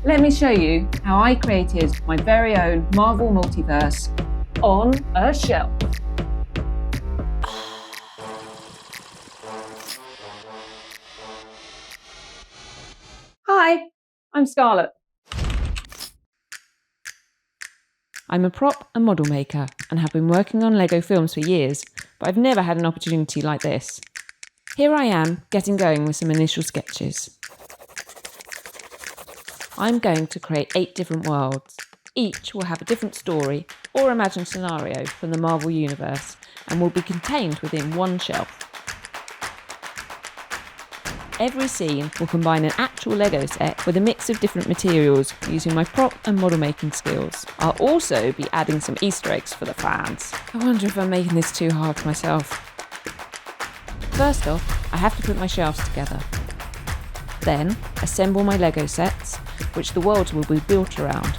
Let me show you how I created my very own Marvel multiverse on a shelf. Hi, I'm Scarlet. I'm a prop and model maker and have been working on LEGO films for years, but I've never had an opportunity like this. Here I am, getting going with some initial sketches. I'm going to create 8 different worlds. Each will have a different story or imagined scenario from the Marvel Universe and will be contained within one shelf. Every scene will combine an actual LEGO set with a mix of different materials using my prop and model making skills. I'll also be adding some Easter eggs for the fans. I wonder if I'm making this too hard for myself. First off, I have to put my shelves together. Then, assemble my LEGO sets, which the worlds will be built around.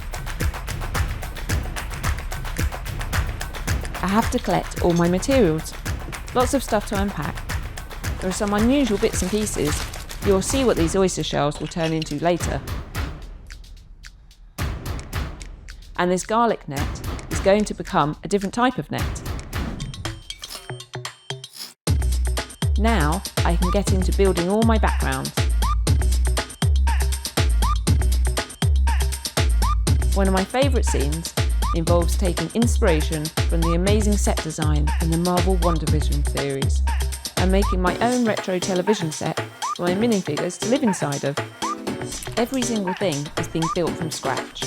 I have to collect all my materials. Lots of stuff to unpack. There are some unusual bits and pieces. You'll see what these oyster shells will turn into later. And this garlic net is going to become a different type of net. Now I can get into building all my backgrounds. One of my favourite scenes involves taking inspiration from the amazing set design in the Marvel WandaVision series and making my own retro television set for my minifigures to live inside of. Every single thing is being built from scratch.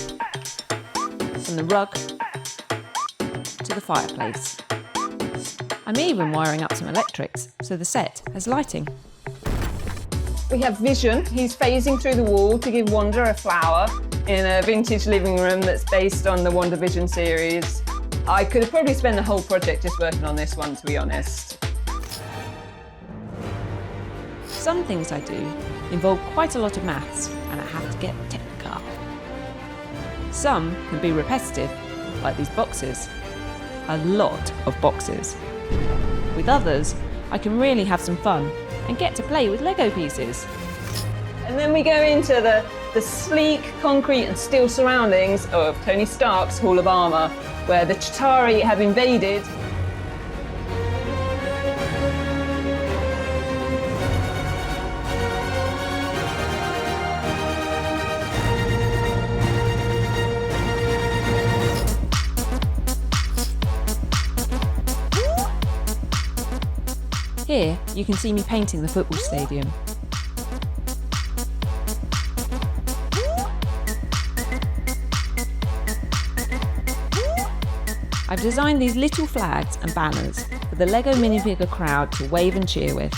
From the rug to the fireplace. I'm even wiring up some electrics so the set has lighting. We have Vision. He's phasing through the wall to give Wanda a flower in a vintage living room that's based on the WandaVision series. I could have probably spent the whole project just working on this one, to be honest. Some things I do involve quite a lot of maths and I have to get technical. Some can be repetitive, like these boxes. A lot of boxes. With others, I can really have some fun and get to play with LEGO pieces. And then we go into the sleek concrete and steel surroundings of Tony Stark's Hall of Armour, where the Chitauri have invaded. Here, you can see me painting the football stadium. I've designed these little flags and banners for the LEGO minifigure crowd to wave and cheer with.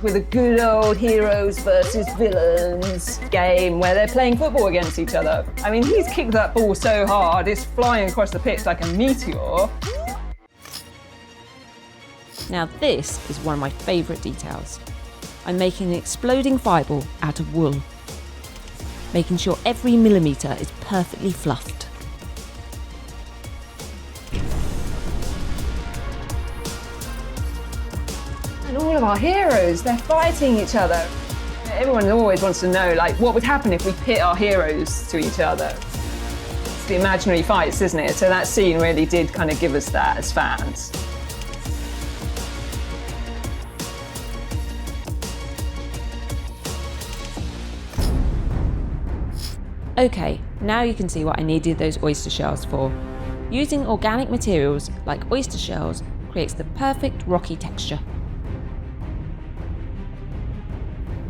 With a good old heroes versus villains game where they're playing football against each other. I mean, he's kicked that ball so hard, it's flying across the pitch like a meteor. Now this is one of my favourite details. I'm making an exploding fireball out of wool, making sure every millimetre is perfectly fluffed. And all of our heroes, they're fighting each other. Everyone always wants to know, like, what would happen if we pit our heroes to each other? It's the imaginary fights, isn't it? So that scene really did kind of give us that as fans. Okay, now you can see what I needed those oyster shells for. Using organic materials like oyster shells creates the perfect rocky texture.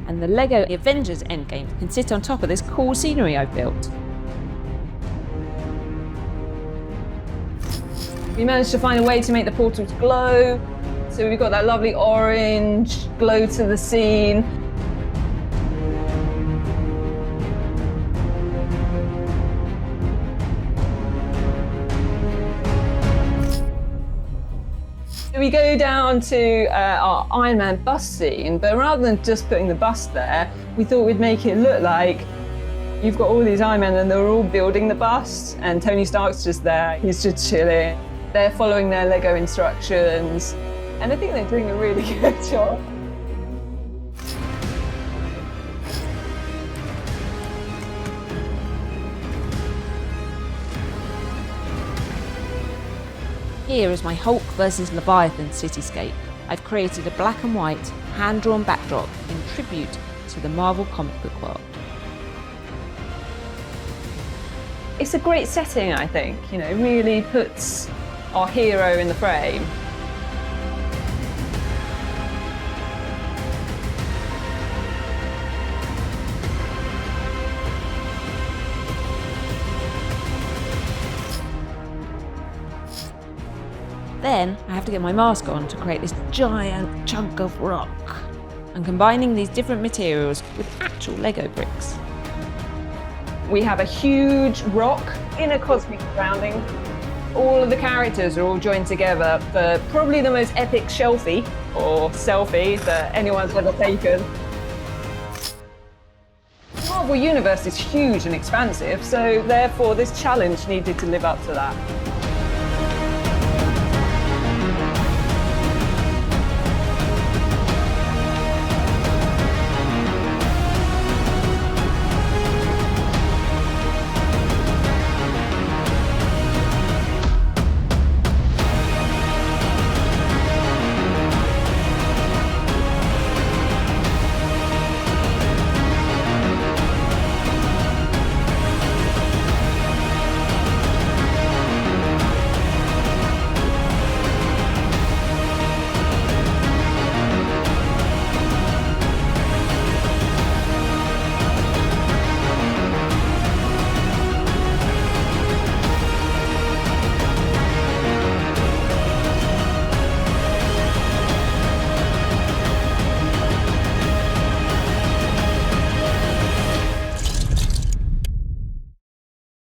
And the LEGO Avengers Endgame can sit on top of this cool scenery I've built. We managed to find a way to make the portals glow. So we've got that lovely orange glow to the scene. We go down to our Iron Man bust scene, but rather than just putting the bust there, we thought we'd make it look like you've got all these Iron Men and they're all building the bust, and Tony Stark's just there, he's just chilling. They're following their LEGO instructions, and I think they're doing a really good job. Here is my Hulk versus Leviathan cityscape. I've created a black and white, hand-drawn backdrop in tribute to the Marvel comic book world. It's a great setting, I think. You know, really puts our hero in the frame. Then I have to get my mask on to create this giant chunk of rock. I'm combining these different materials with actual Lego bricks. We have a huge rock in a cosmic surrounding. All of the characters are all joined together for probably the most epic shelfie or selfie that anyone's ever taken. The Marvel Universe is huge and expansive, so therefore this challenge needed to live up to that.